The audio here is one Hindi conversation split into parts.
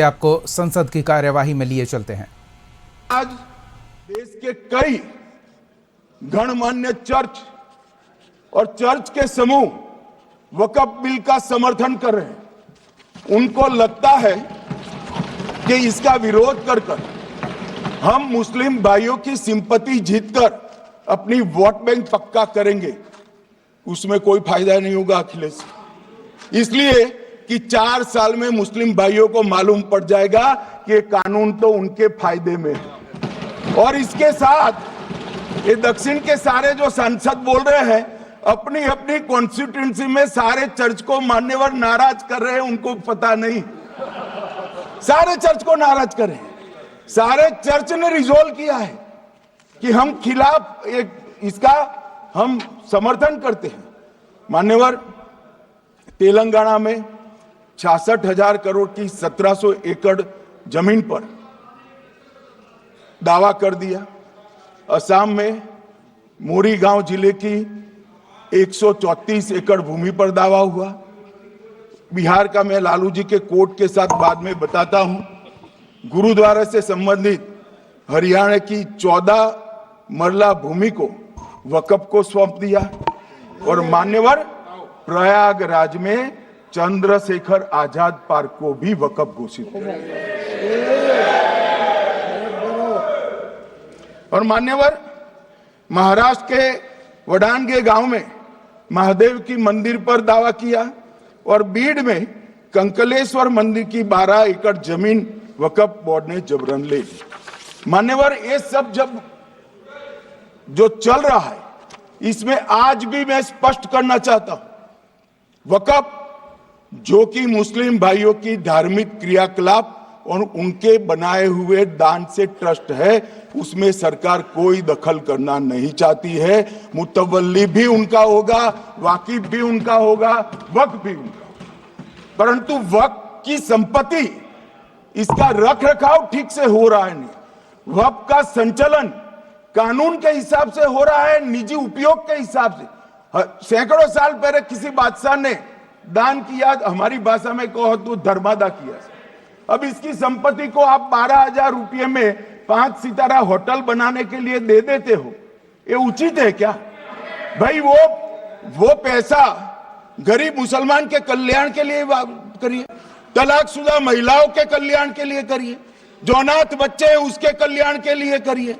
आपको संसद की कार्यवाही में लिए चलते हैं। आज देश के कई गणमान्य चर्च और चर्च के समूह वक्फ बिल का समर्थन कर रहे हैं। उनको लगता है कि इसका विरोध कर हम मुस्लिम भाइयों की सिंपैथी जीतकर अपनी वोट बैंक पक्का करेंगे। उसमें कोई फायदा नहीं होगा अखिलेश, इसलिए कि 4 साल में मुस्लिम भाइयों को मालूम पड़ जाएगा कि ये कानून तो उनके फायदे में है। और इसके साथ ये दक्षिण के सारे जो सांसद बोल रहे हैं, अपनी अपनी कॉन्स्टिट्यूएंसी में सारे चर्च को मान्यवर नाराज कर रहे हैं। उनको पता नहीं, सारे चर्च को नाराज कर रहे हैं। सारे चर्च ने रिजोल्व किया है कि हम खिलाफ इसका हम समर्थन करते हैं। मान्यवर, तेलंगाना में 66,000 करोड़ की 1700 एकड़ जमीन पर दावा कर दिया। असम में मोरीगांव जिले की 134 एकड़ भूमि पर दावा हुआ। बिहार का मैं लालू जी के कोर्ट के साथ बाद में बताता हूं। गुरुद्वारा से संबंधित हरियाणा की 14 मरला भूमि को वक्फ को सौंप दिया। और मान्यवर, प्रयागराज में चंद्रशेखर आजाद पार्क को भी वक्फ घोषित किया। और मान्यवर, महाराष्ट्र के वडानगे गांव में महादेव की मंदिर पर दावा किया। और बीड में कंकलेश्वर मंदिर की 12 एकड़ जमीन वक्फ बोर्ड ने जबरन ले ली। मान्यवर, ये सब जब जो चल रहा है, इसमें आज भी मैं स्पष्ट करना चाहता हूं, वक्फ जो कि मुस्लिम भाइयों की धार्मिक क्रियाकलाप और उनके बनाए हुए दान से ट्रस्ट है, उसमें सरकार कोई दखल करना नहीं चाहती है। मुतवल्ली भी उनका होगा, वाकिफ भी उनका होगा, वक्फ भी उनका होगा। परंतु वक्फ की संपत्ति, इसका रख रखाव ठीक से हो रहा है नहीं। वक्फ का संचालन कानून के हिसाब से हो रहा है, निजी उपयोग के हिसाब से। सैकड़ों साल पहले किसी बादशाह ने दान किया, हमारी भाषा में कहो तो धर्मादा किया। अब इसकी संपत्ति को आप 12,000 रुपये में 5 सितारा होटल बनाने के लिए दे देते हो, ये उचित है क्या भाई? वो पैसा गरीब मुसलमान के कल्याण के लिए करिए, तलाकशुदा महिलाओं के कल्याण के लिए करिए, जो अनाथ बच्चे हैं उसके कल्याण के लिए करिए।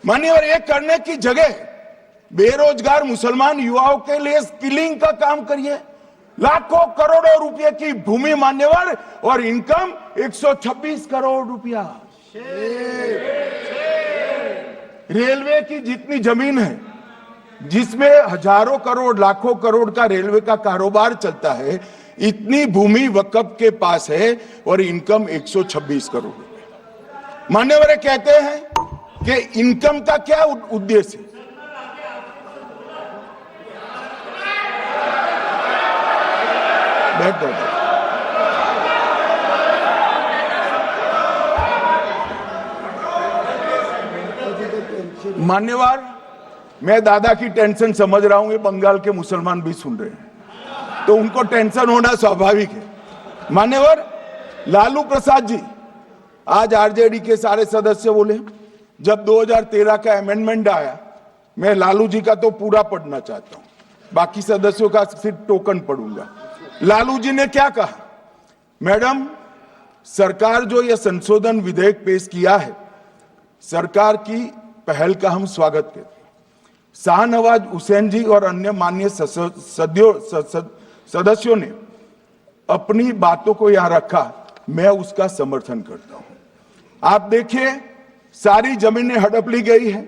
मानिए, ये करने की जगह बेरोजगार मुसलमान युवाओं के लिए स्किलिंग का काम करिए। लाखों करोड़ों रुपए की भूमि मान्यवर, और इनकम 126 करोड़ रुपया। रेलवे की जितनी जमीन है, जिसमें हजारों करोड़ लाखों करोड़ का रेलवे का कारोबार चलता है, इतनी भूमि वक्फ के पास है और इनकम 126 करोड़ रुपए। मान्यवर कहते हैं कि इनकम का क्या उद्देश्य है? बैठ जाओ। मान्यवर, मैं दादा की टेंशन समझ रहा हूं, ये बंगाल के मुसलमान भी सुन रहे हैं, तो उनको टेंशन होना स्वाभाविक है। मान्यवर, लालू प्रसाद जी, आज आरजेडी के सारे सदस्य बोले, जब 2013 का अमेंडमेंट आया, मैं लालू जी का तो पूरा पढ़ना चाहता हूं, बाकी सदस्यों का सिर्फ टोकन पढ़ूंगा। लालू जी ने क्या कहा? मैडम, सरकार जो यह संशोधन विधेयक पेश किया है, सरकार की पहल का हम स्वागत करते हैं। शाहनवाज हुसैन जी और अन्य माननीय सदस्यों ने अपनी बातों को यहां रखा, मैं उसका समर्थन करता हूं। आप देखिए, सारी जमीनें हड़प ली गई है,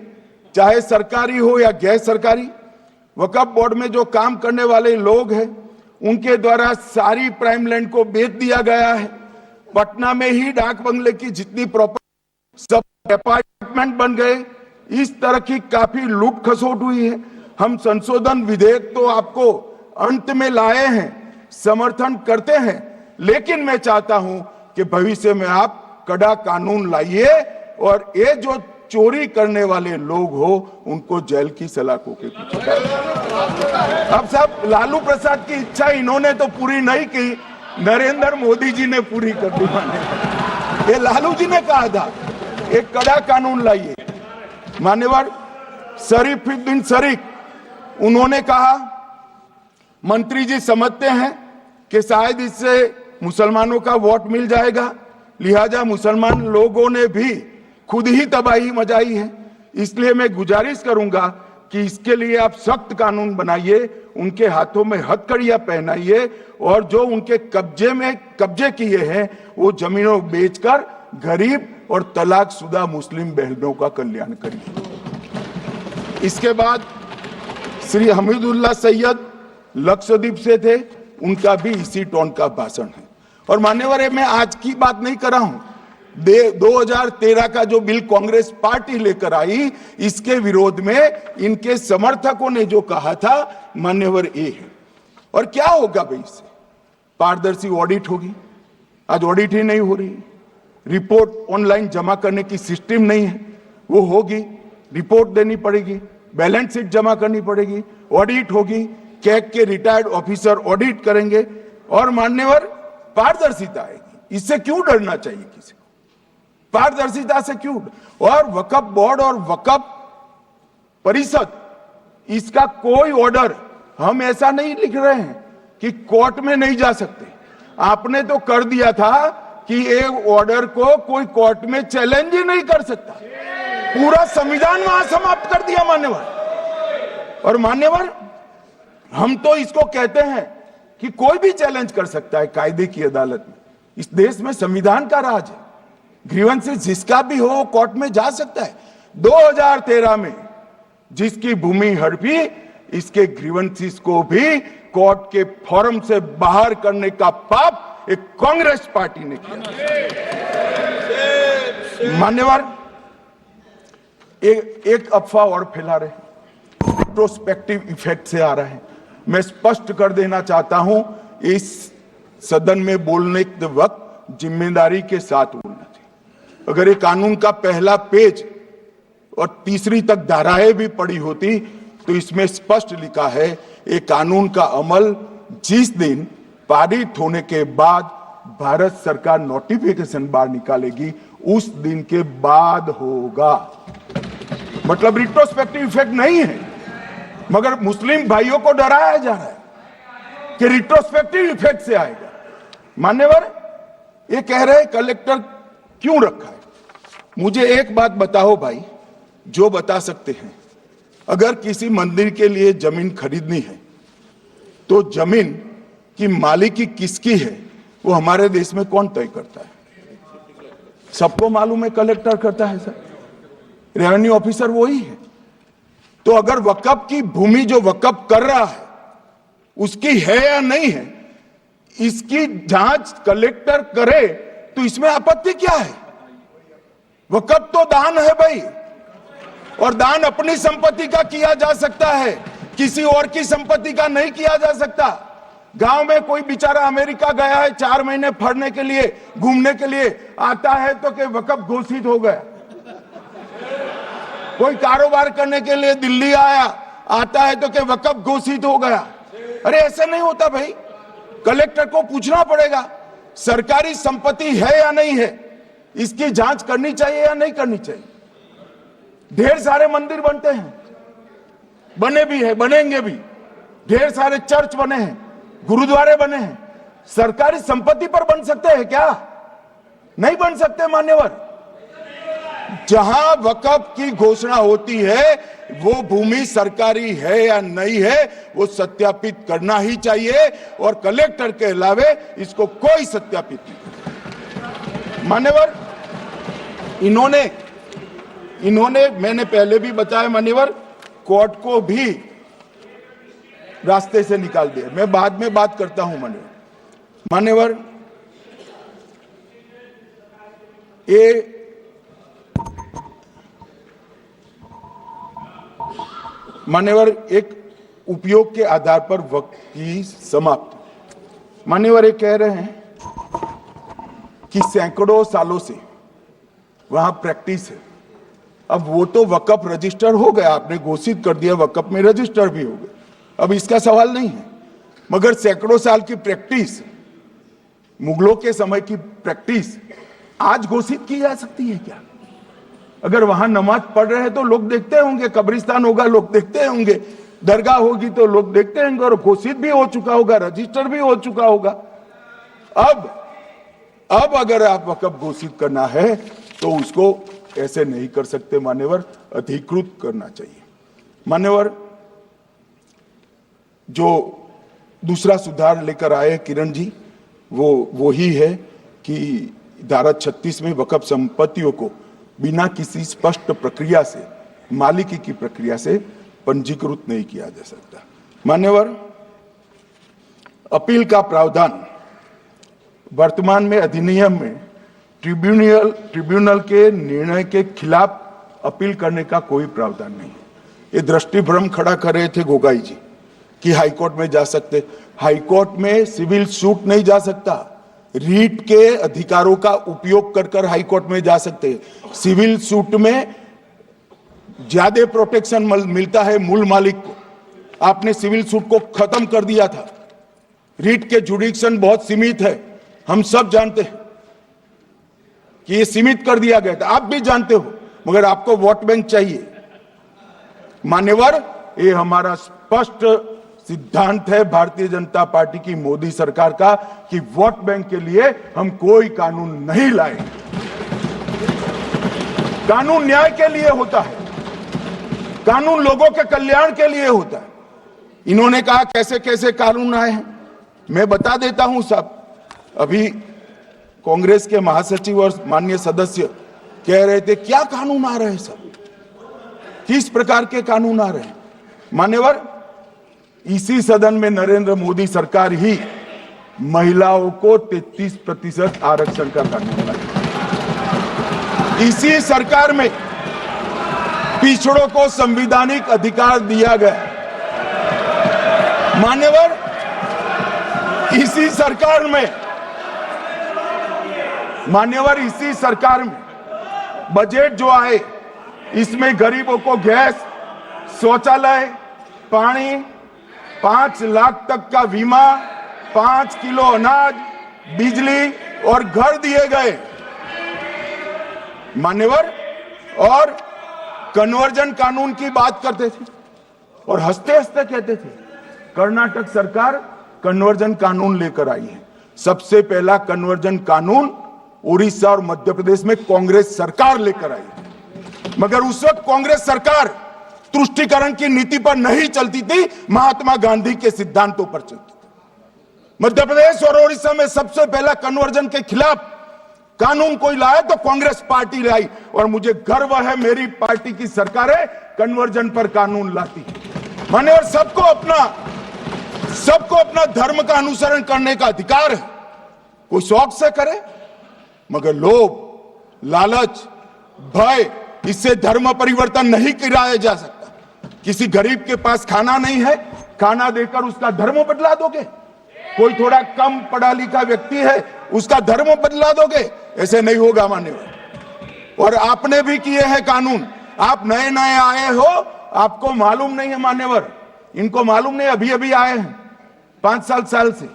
चाहे सरकारी हो या गैर सरकारी। वक्फ बोर्ड में जो काम करने वाले लोग हैं, उनके द्वारा सारी प्राइम लैंड को बेच दिया गया है। पटना में ही डाक बंगले की जितनी प्रॉपर्टी, सब अपार्टमेंट बन गए। इस तरह की काफी लूट खसोट हुई है। हम संशोधन विधेयक तो आपको अंत में लाए हैं, समर्थन करते हैं, लेकिन मैं चाहता हूं कि भविष्य में आप कड़ा कानून लाइए और ये जो चोरी करने वाले लोग हो, उनको जेल की सलाखों के पीछे। अब सब लालू प्रसाद की इच्छा इन्होंने तो पूरी नहीं की, नरेंद्र मोदी जी ने पूरी कर दी। ये लालू जी ने कहा था, एक कड़ा कानून लाइए। मान्यवर शरीफुद्दीन शरीफ उन्होंने कहा, मंत्री जी समझते हैं कि शायद इससे मुसलमानों का वोट मिल जाएगा, लिहाजा मुसलमान लोगों ने भी खुद ही तबाही मचाई है, इसलिए मैं गुजारिश करूंगा कि इसके लिए आप सख्त कानून बनाइए, उनके हाथों में हथकड़ियां पहनाइए और जो उनके कब्जे किए हैं वो जमीनों बेचकर गरीब और तलाकशुदा मुस्लिम बहनों का कल्याण करिए। इसके बाद श्री हमीदुल्लाह सैयद लक्षद्वीप से थे, उनका भी इसी टोन का भाषण है। और मान्यवर, मैं आज की बात नहीं कर रहा हूं, 2013 का जो बिल कांग्रेस पार्टी लेकर आई, इसके विरोध में इनके समर्थकों ने जो कहा था, मान्यवर ये है। और क्या होगा भाई इससे? पारदर्शी ऑडिट होगी, आज ऑडिट ही नहीं हो रही, रिपोर्ट ऑनलाइन जमा करने की सिस्टम नहीं है, वो होगी, रिपोर्ट देनी पड़ेगी, बैलेंस शीट जमा करनी पड़ेगी, ऑडिट होगी, कैग के रिटायर्ड ऑफिसर ऑडिट करेंगे और मान्यवर पारदर्शिता आएगी। इससे क्यों डरना चाहिए किसी को? पारदर्शिता से क्यों? और वक्फ बोर्ड और वक्फ परिषद, इसका कोई ऑर्डर हम ऐसा नहीं लिख रहे हैं कि कोर्ट में नहीं जा सकते। आपने तो कर दिया था कि एक ऑर्डर को कोई कोर्ट में चैलेंज ही नहीं कर सकता, पूरा संविधान वहां समाप्त कर दिया मान्यवर। और मान्यवर, हम तो इसको कहते हैं कि कोई भी चैलेंज कर सकता है कायदे की अदालत में। इस देश में संविधान का राज है, ग्रीवेंसेस जिसका भी हो कोर्ट में जा सकता है। 2013 में जिसकी भूमि हड़पी, इसके ग्रीवेंसेस को भी कोर्ट के फोरम से बाहर करने का पाप एक कांग्रेस पार्टी ने किया। मान्यवर, एक अफवाह और फैला रहे, रिट्रोस्पेक्टिव इफेक्ट से आ रहा है। मैं स्पष्ट कर देना चाहता हूं, इस सदन में बोलने के वक्त जिम्मेदारी के साथ बोलना चाहिए। अगर ये कानून का पहला पेज और तीसरी तक धाराएं भी पड़ी होती तो इसमें स्पष्ट लिखा है, ये कानून का अमल जिस दिन पारित होने के बाद भारत सरकार नोटिफिकेशन बाहर निकालेगी, उस दिन के बाद होगा। मतलब रिट्रोस्पेक्टिव इफेक्ट नहीं है, मगर मुस्लिम भाइयों को डराया जा रहा है कि रिट्रोस्पेक्टिव इफेक्ट से आएगा। मान्यवर, ये कह रहे कलेक्टर क्यों रखा है? मुझे एक बात बताओ भाई, जो बता सकते हैं, अगर किसी मंदिर के लिए जमीन खरीदनी है तो जमीन की मालिकी किसकी है वो हमारे देश में कौन तय करता है? सबको मालूम है, कलेक्टर करता है सर, रेवेन्यू ऑफिसर वही है। तो अगर वक्फ की भूमि जो वक्फ कर रहा है उसकी है या नहीं है, इसकी जांच कलेक्टर करे तो इसमें आपत्ति क्या है? वक्फ तो दान है भाई, और दान अपनी संपत्ति का किया जा सकता है, किसी और की संपत्ति का नहीं किया जा सकता। गांव में कोई बेचारा अमेरिका गया है 4 महीने पढ़ने के लिए, घूमने के लिए, आता है तो कि वक्फ घोषित हो गया। कोई कारोबार करने के लिए दिल्ली आया, आता है तो कि वक्फ घोषित हो गया। अरे ऐसे नहीं होता भाई, कलेक्टर को पूछना पड़ेगा सरकारी संपत्ति है या नहीं है, इसकी जांच करनी चाहिए या नहीं करनी चाहिए। ढेर सारे मंदिर बनते हैं, बने भी है, बनेंगे भी, ढेर सारे चर्च बने हैं, गुरुद्वारे बने हैं, सरकारी संपत्ति पर बन सकते हैं क्या? नहीं बन सकते मान्यवर। जहां वक्फ की घोषणा होती है वो भूमि सरकारी है या नहीं है वो सत्यापित करना ही चाहिए, और कलेक्टर के अलावे इसको कोई सत्यापित नहीं। मान्यवर, इन्होंने मैंने पहले भी बताया मान्यवर, कोर्ट को भी रास्ते से निकाल दिया। मैं बाद में बात करता हूं मान्यवर, ये मान्यवर एक उपयोग के आधार पर वक्त की समाप्ति। मान्यवर ये कह रहे हैं कि सैकड़ों सालों से वहां प्रैक्टिस है। अब वो तो वक्फ रजिस्टर हो गया, आपने घोषित कर दिया, वक्फ में रजिस्टर भी हो गया, अब इसका सवाल नहीं है। मगर सैकड़ों साल की प्रैक्टिस, मुगलों के समय की प्रैक्टिस, आज घोषित की जा सकती है क्या? अगर वहां नमाज पढ़ रहे हैं तो लोग देखते होंगे, कब्रिस्तान होगा लोग देखते होंगे, दरगाह होगी तो लोग देखते होंगे, और घोषित भी हो चुका होगा, रजिस्टर भी हो चुका होगा। अब अगर आप वक्फ घोषित करना है तो उसको ऐसे नहीं कर सकते मान्यवर, अधिकृत करना चाहिए। मान्यवर, जो दूसरा सुधार लेकर आए किरण जी, वो ही है कि धारा 36 में वक्फ संपत्तियों को बिना किसी स्पष्ट प्रक्रिया से, मालिकी की प्रक्रिया से पंजीकृत नहीं किया जा सकता। मान्यवर, अपील का प्रावधान वर्तमान में अधिनियम में ट्रिब्यूनल के निर्णय के खिलाफ अपील करने का कोई प्रावधान नहीं है। ये दृष्टिभ्रम खड़ा कर रहे थे गोगाई जी कि हाईकोर्ट में जा सकते। हाईकोर्ट में सिविल सूट नहीं जा सकता, रीट के अधिकारों का उपयोग कर हाईकोर्ट में जा सकते हैं। सिविल सूट में ज्यादा प्रोटेक्शन मिलता है मूल मालिक को। आपने सिविल सूट को खत्म कर दिया था, रीट के जुडिक्शन बहुत सीमित है, हम सब जानते हैं कि ये सीमित कर दिया गया था, आप भी जानते हो, मगर आपको वोट बैंक चाहिए। मान्यवर, ये हमारा स्पष्ट सिद्धांत है भारतीय जनता पार्टी की, मोदी सरकार का, कि वोट बैंक के लिए हम कोई कानून नहीं लाए। कानून न्याय के लिए होता है, कानून लोगों के कल्याण के लिए होता है। इन्होंने कहा कैसे कैसे कानून आए हैं, मैं बता देता हूं साहब। अभी कांग्रेस के महासचिव और माननीय सदस्य कह रहे थे क्या कानून आ रहे हैं सब, किस प्रकार के कानून आ रहे हैं। मान्यवर, इसी सदन में नरेंद्र मोदी सरकार ही महिलाओं को 33% आरक्षण का कानून लाई। इसी सरकार में पिछड़ों को संवैधानिक अधिकार दिया गया। मान्यवर, इसी सरकार में बजट जो आए, इसमें गरीबों को गैस, शौचालय, पानी, 5 लाख तक का बीमा, 5 किलो अनाज, बिजली और घर दिए गए। मान्यवर, और कन्वर्जन कानून की बात करते थे और हंसते हंसते कहते थे कर्नाटक सरकार कन्वर्जन कानून लेकर आई है। सबसे पहला कन्वर्जन कानून उड़ीसा और मध्य प्रदेश में कांग्रेस सरकार लेकर आई है, मगर उस वक्त कांग्रेस सरकार तुष्टीकरण की नीति पर नहीं चलती थी, महात्मा गांधी के सिद्धांतों पर चलती थी। मध्य प्रदेश और उड़ीसा में सबसे पहला कन्वर्जन के खिलाफ कानून कोई लाया तो कांग्रेस पार्टी लाई, और मुझे गर्व है मेरी पार्टी की सरकारें कन्वर्जन पर कानून लाती है। माने, और सबको अपना धर्म का अनुसरण करने का अधिकार है, कोई शौक से करे, मगर लोभ, लालच, भय, इससे धर्म परिवर्तन नहीं कराया जा सकता। किसी गरीब के पास खाना नहीं है, खाना देकर उसका धर्म बदला दोगे? कोई थोड़ा कम पढ़ा लिखा व्यक्ति है, उसका धर्म बदला दोगे? ऐसे नहीं होगा मान्यवर। और आपने भी किए हैं कानून, आप नए नए आए हो, आपको मालूम नहीं है मान्यवर, इनको मालूम नहीं, अभी अभी आए हैं 5 साल से।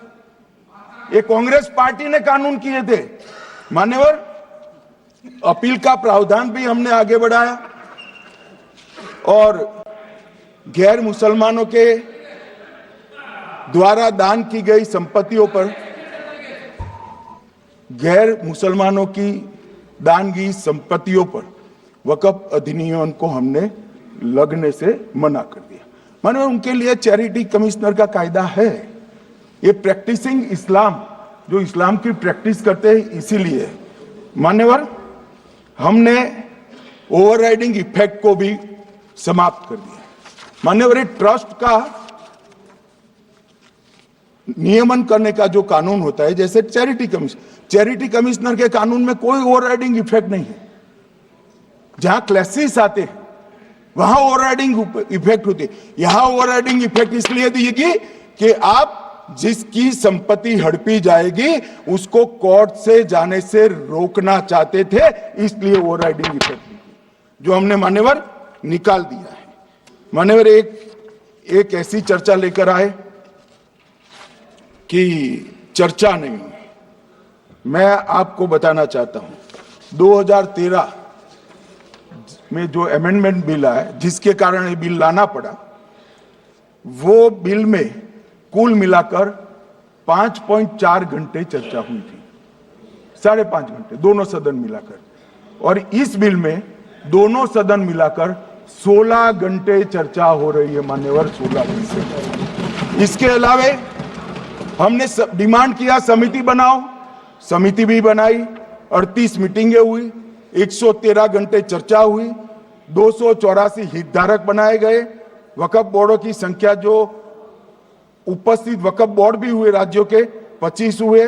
ये कांग्रेस पार्टी ने कानून किए थे मान्यवर। अपील का प्रावधान भी हमने आगे बढ़ाया, और गैर मुसलमानों के द्वारा दान की गई संपत्तियों पर, गैर मुसलमानों की दान की संपत्तियों पर वक्फ अधिनियम को हमने लगने से मना कर दिया। मानो उनके लिए चैरिटी कमिश्नर का कायदा है। ये प्रैक्टिसिंग इस्लाम, जो इस्लाम की प्रैक्टिस करते हैं, इसीलिए मान्यवर हमने ओवरराइडिंग इफेक्ट को भी समाप्त कर दिया। मान्यवर, ट्रस्ट का नियमन करने का जो कानून होता है, जैसे चैरिटी कमिश्नर के कानून में कोई ओवरराइडिंग इफेक्ट नहीं है। जहां क्लासेस आते हैं वहां ओवरराइडिंग इफेक्ट होती है। यहां ओवरराइडिंग इफेक्ट इसलिए दिएगी कि आप जिसकी संपत्ति हड़पी जाएगी उसको कोर्ट से जाने से रोकना चाहते थे, इसलिए ओवरराइडिंग इफेक्ट जो हमने मान्यवर निकाल दिया है। मान्यवर, एक ऐसी चर्चा लेकर आए कि चर्चा नहीं हुई। मैं आपको बताना चाहता हूं 2013 में जो अमेंडमेंट बिल आया, जिसके कारण ये बिल लाना पड़ा, वो बिल में कुल मिलाकर 5.4 घंटे चर्चा हुई थी, 5.5 घंटे दोनों सदन मिलाकर। और इस बिल में दोनों सदन मिलाकर 16 घंटे चर्चा हो रही है मान्यवर, 16 घंटे। इसके अलावे हमने डिमांड किया समिति बनाओ, समिति भी बनाई, 38 मीटिंगें हुई, 113 घंटे चर्चा हुई, 284 हितधारक बनाए गए। वक्फ बोर्डों की संख्या जो उपस्थित वक्फ बोर्ड भी हुए राज्यों के 25 हुए,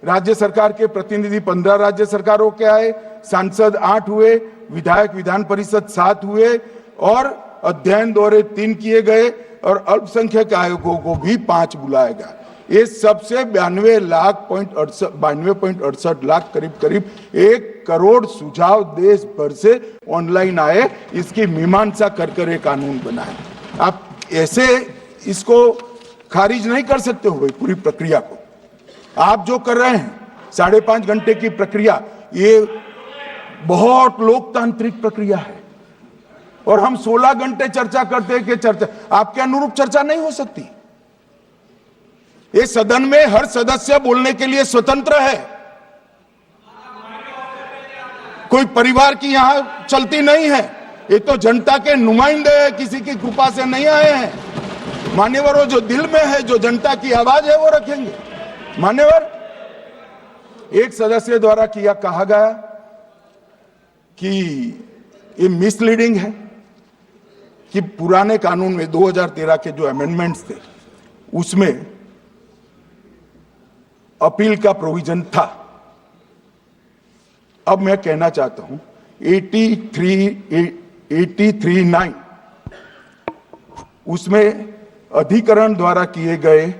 राज्य सरकार के प्रतिनिधि 15 राज्य सरकारों के आए, सांसद 8 हुए, विधायक विधान परिषद 7 हुए और अध्ययन दौरे 3 किए गए और अल्पसंख्यक आयोगों को भी 5 बुलाया गया। ये सबसे 92.68 लाख करीब 1 करोड़ सुझाव देश भर से ऑनलाइन आए। इसकी मीमांसा कर ये कानून बना है। आप ऐसे इसको खारिज नहीं कर सकते हो भाई, पूरी प्रक्रिया को। आप जो कर रहे हैं 5.5 घंटे की प्रक्रिया, ये बहुत लोकतांत्रिक प्रक्रिया है और हम 16 घंटे चर्चा करते हैं कि चर्चा आपके अनुरूप चर्चा नहीं हो सकती। ये सदन में हर सदस्य बोलने के लिए स्वतंत्र है, कोई परिवार की यहां चलती नहीं है। ये तो जनता के नुमाइंदे हैं, किसी की कृपा से नहीं आए हैं। मान्यवर, वो जो दिल में है, जो जनता की आवाज है, वो रखेंगे। मान्यवर, एक सदस्य द्वारा कहा गया कि ये मिसलीडिंग है कि पुराने कानून में 2013 के जो अमेंडमेंट्स थे उसमें अपील का प्रोविजन था। अब मैं कहना चाहता हूं 83(9) उसमें अधिकरण द्वारा किए गए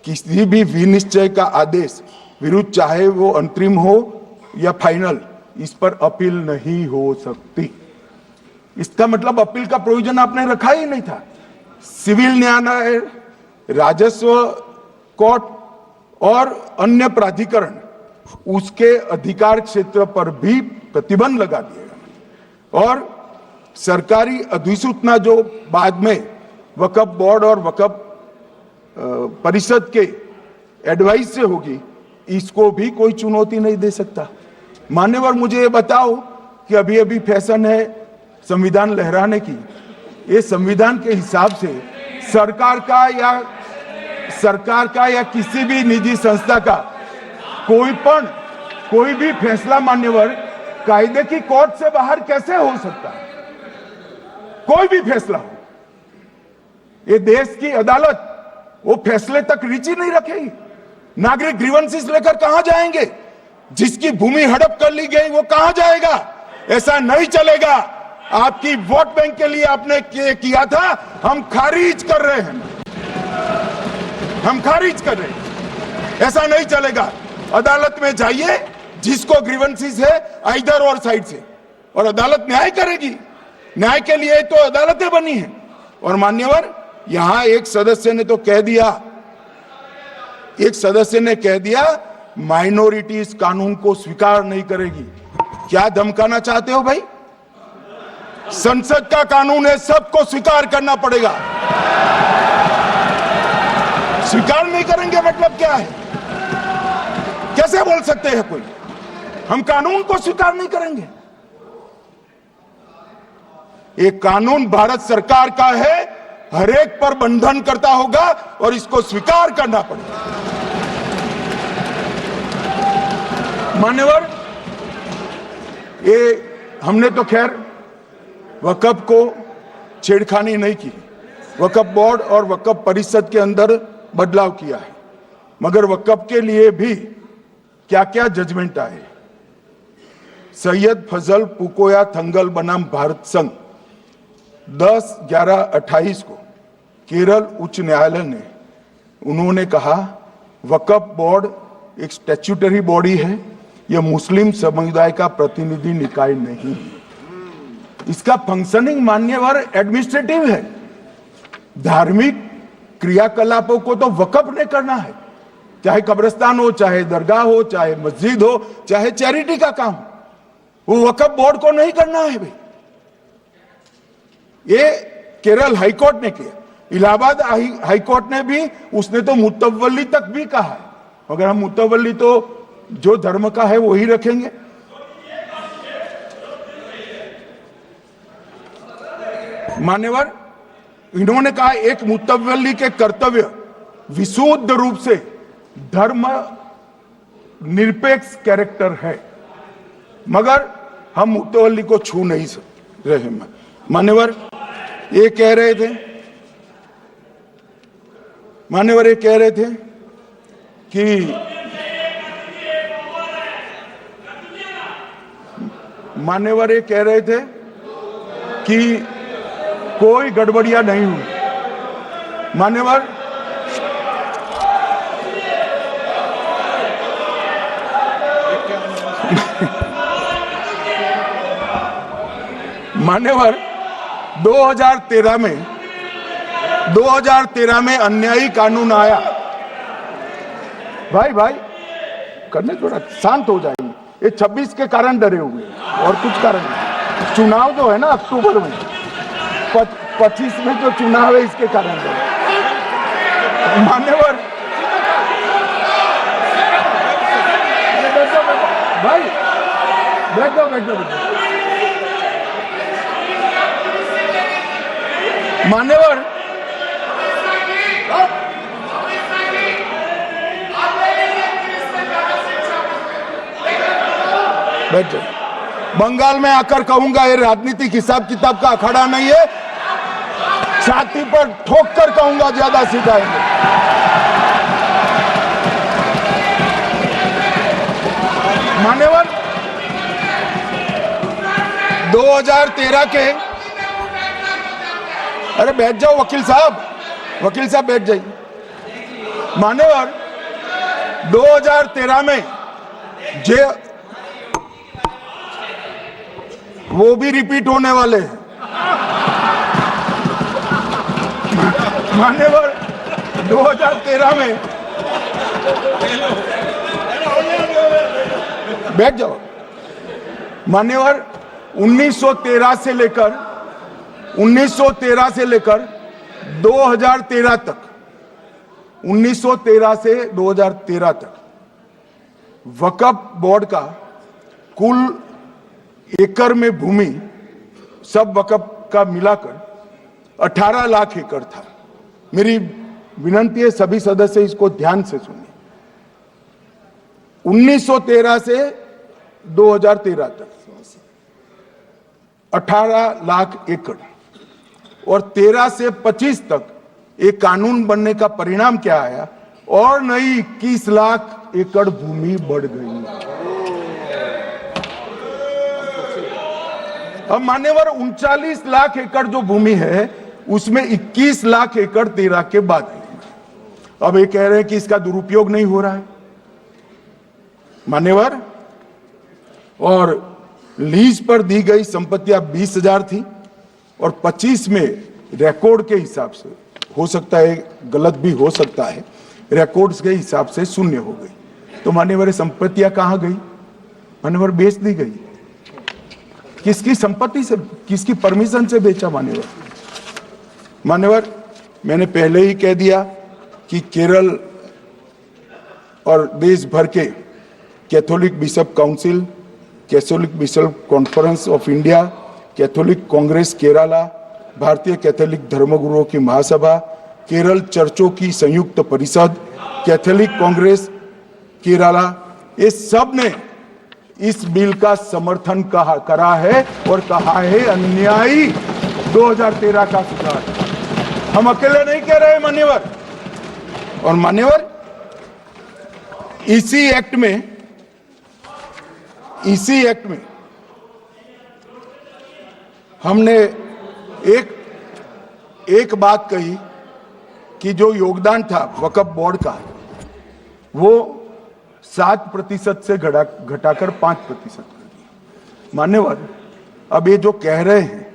किसी भी विनिश्चय का आदेश विरुद्ध, चाहे वो अंतरिम हो या फाइनल, इस पर अपील नहीं हो सकती। इसका मतलब अपील का प्रोविजन आपने रखा ही नहीं था। सिविल न्यायालय, राजस्व कोर्ट और अन्य प्राधिकरण, उसके अधिकार क्षेत्र पर भी प्रतिबंध लगा दिया गया और सरकारी अधिसूचना जो बाद में वक्फ बोर्ड और वक्फ परिषद के एडवाइस से होगी, इसको भी कोई चुनौती नहीं दे सकता। मान्यवर, मुझे ये बताओ कि अभी अभी फैशन है संविधान लहराने की। ये संविधान के हिसाब से सरकार का या किसी भी निजी संस्था का कोई भी फैसला मान्यवर कायदे की कोर्ट से बाहर कैसे हो सकता है? कोई भी फैसला हो, ये देश की अदालत वो फैसले तक रुचि नहीं रखेगी। नागरिक ग्रीवेंसेस लेकर कहां जाएंगे? जिसकी भूमि हड़प कर ली गई वो कहां जाएगा? ऐसा नहीं चलेगा। आपकी वोट बैंक के लिए आपने किया था, हम खारिज कर रहे हैं, हम खारिज कर रहे हैं। ऐसा नहीं चलेगा। अदालत में जाइए, जिसको ग्रीवेंसेस है आइदर और साइड से, और अदालत न्याय करेगी। न्याय के लिए तो अदालतें बनी हैं। और मान्यवर, यहां एक सदस्य ने कह दिया माइनॉरिटी इस कानून को स्वीकार नहीं करेगी। क्या धमकाना चाहते हो भाई? संसद का कानून है, सबको स्वीकार करना पड़ेगा। स्वीकार नहीं करेंगे मतलब क्या है? कैसे बोल सकते हैं कोई हम कानून को स्वीकार नहीं करेंगे? ये कानून भारत सरकार का है, हर एक पर बंधन करता होगा और इसको स्वीकार करना पड़ेगा। मान्यवर, ये हमने तो खैर वक्फ को छेड़खानी नहीं की। वक्फ बोर्ड और वक्फ परिषद के अंदर बदलाव किया है, मगर वक्फ के लिए भी क्या क्या जजमेंट आए। सैयद फजल पुकोया थंगल बनाम भारत संघ 10/11/28 को केरल उच्च न्यायालय ने उन्होंने कहा वक्फ बोर्ड एक स्टैट्यूटरी बॉडी है, यह मुस्लिम समुदाय का प्रतिनिधि निकाय नहीं है। इसका फंक्शनिंग मान्यवर एडमिनिस्ट्रेटिव है। धार्मिक क्रियाकलापों को तो वक्फ ने करना है, चाहे कब्रिस्तान हो, चाहे दरगाह हो, चाहे मस्जिद हो, चाहे चैरिटी का काम, वो वक्फ बोर्ड को नहीं करना है भाई, ये केरल हाईकोर्ट ने किया। इलाहाबाद हाईकोर्ट ने भी, उसने तो मुतवल्ली तक भी कहा है, मगर हम मुतवल्ली तो जो धर्म का है वही रखेंगे। मान्यवर, इन्होंने कहा एक मुतवल्ली के कर्तव्य विशुद्ध रूप से धर्म निरपेक्ष कैरेक्टर है, मगर हम मुतवल्ली को छू नहीं रहे। मान्यवर ये कह रहे थे, मान्यवर ये कह रहे थे कि मान्यवर ये कह रहे थे कि कोई गड़बड़ियां नहीं हुई। मान्यवर मान्यवर 2013 में अन्यायी कानून आया। भाई करने थोड़ा शांत हो जाएंगे, ये 26 के कारण डरे हुए हैं और कुछ कारण नहीं। चुनाव जो है ना अक्टूबर में, 25 में जो चुनाव है इसके कारण डरे। मान्यवर भाई बैठ जाओ। मान्यवर बैठ जाओ। बंगाल में आकर कहूंगा ये राजनीतिक हिसाब किताब का अखाड़ा नहीं है, छाती पर ठोक कर कहूंगा, ज्यादा सिखाएंगे। मान्यवर 2013 के, अरे बैठ जाओ वकील साहब बैठ जाइए। मान्यवर 2013 में जे वो भी रिपीट होने वाले हैं। मान्यवर 2013 में बैठ जाओ। मान्यवर 1913 से लेकर 2013 तक 1913 से 2013 तक वक्फ बोर्ड का कुल एकड़ में भूमि सब वक्फ का मिलाकर 18 लाख एकड़ था। मेरी विनंती है सभी सदस्य इसको ध्यान से सुनिए। 1913 से 2013 तक 18 लाख एकड़ और 13 से 25 तक एक कानून बनने का परिणाम क्या आया, और नई 21 लाख एकड़ भूमि बढ़ गई। अब मान्यवर 39 लाख एकड़ जो भूमि है उसमें 21 लाख एकड़ 13 के बाद है। अब ये कह रहे हैं कि इसका दुरुपयोग नहीं हो रहा है। मान्यवर, और लीज पर दी गई संपत्तियां 20,000 थी और 25 में रिकॉर्ड के हिसाब से, हो सकता है गलत भी हो सकता है, रिकॉर्ड्स के हिसाब से शून्य हो गई। तो मान्यवर संपत्तियां कहां गई? मान्यवर बेच दी गई। किसकी संपत्ति से, किसकी परमिशन से बेचा? मान्यवर मैंने पहले ही कह दिया कि केरल और देश भर के Catholic bishop council, Catholic bishop conference of India, Catholic Congress Kerala, भारतीय कैथोलिक धर्मगुरुओं की महासभा, केरल चर्चों की संयुक्त परिषद, कैथोलिक कांग्रेस केरला, ये सब ने इस बिल का समर्थन करा है और कहा है अन्यायी 2013 का सुधार। हम अकेले नहीं कह रहे मान्यवर। और मान्यवर इसी एक्ट में हमने एक बात कही कि जो योगदान था वक्फ बोर्ड का वो 7% से घटाकर 5% कर दिया। मान्यवर अब ये जो कह रहे हैं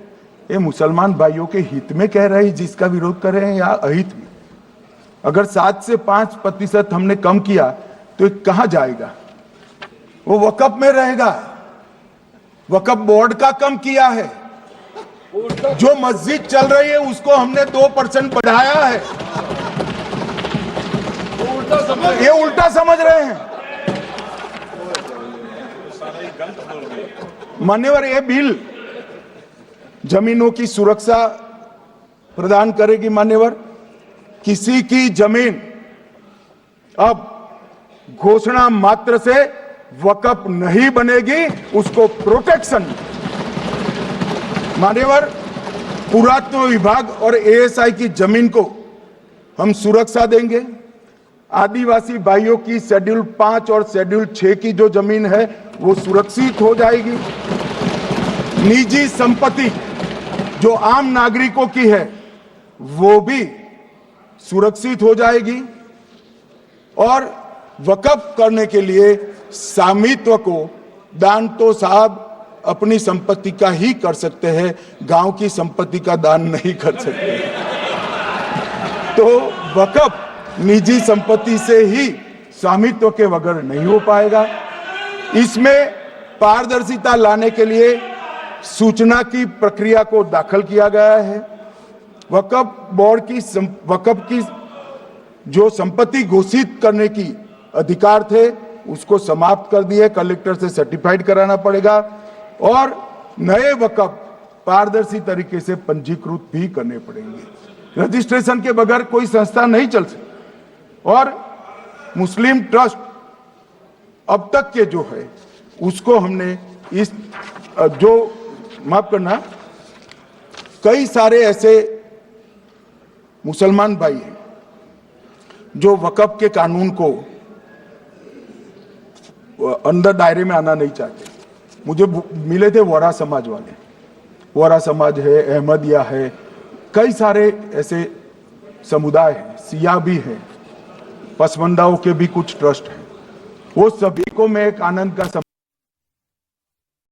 ये मुसलमान भाइयों के हित में कह रहे हैं जिसका विरोध कर रहे हैं या अहित में? अगर 7 से 5% हमने कम किया तो कहां जाएगा? वो वक्फ में रहेगा। वक्फ बोर्ड का कम किया है। जो मस्जिद चल रही है उसको हमने 2% बढ़ाया है। ये उल्टा समझ रहे हैं मान्यवर। ये बिल जमीनों की सुरक्षा प्रदान करेगी मान्यवर। किसी की जमीन अब घोषणा मात्र से वक्फ नहीं बनेगी, उसको प्रोटेक्शन मान्यवर। पुरातत्व विभाग और एएसआई की जमीन को हम सुरक्षा देंगे। आदिवासी भाइयों की शेड्यूल 5 और शेड्यूल 6 की जो जमीन है वो सुरक्षित हो जाएगी। निजी संपत्ति जो आम नागरिकों की है वो भी सुरक्षित हो जाएगी। और वक्फ करने के लिए स्वामित्व को दान तो साहब अपनी संपत्ति का ही कर सकते हैं, गांव की संपत्ति का दान नहीं कर सकते। तो वक्फ निजी संपत्ति से ही स्वामित्व के बगैर नहीं हो पाएगा। इसमें पारदर्शिता लाने के लिए सूचना की प्रक्रिया को दाखिल किया गया है। वक्फ बोर्ड की वक्फ की जो संपत्ति घोषित करने की अधिकार थे उसको समाप्त कर दिए। कलेक्टर से सर्टिफाइड कराना पड़ेगा और नए वक्फ पारदर्शी तरीके से पंजीकृत भी करने पड़ेंगे। रजिस्ट्रेशन के बगैर कोई संस्था नहीं चल सकती। और मुस्लिम ट्रस्ट अब तक के जो है उसको हमने इस जो माफ करना, कई सारे ऐसे मुसलमान भाई हैं जो वक्फ के कानून को अंदर दायरे में आना नहीं चाहते। मुझे मिले थे वोरा समाज वाले, वोरा समाज है, अहमदिया है, कई सारे ऐसे समुदाय हैं, सिया भी हैं, पसमंदाओं के भी कुछ ट्रस्ट हैं। वो सभी को मैं एक आनंद का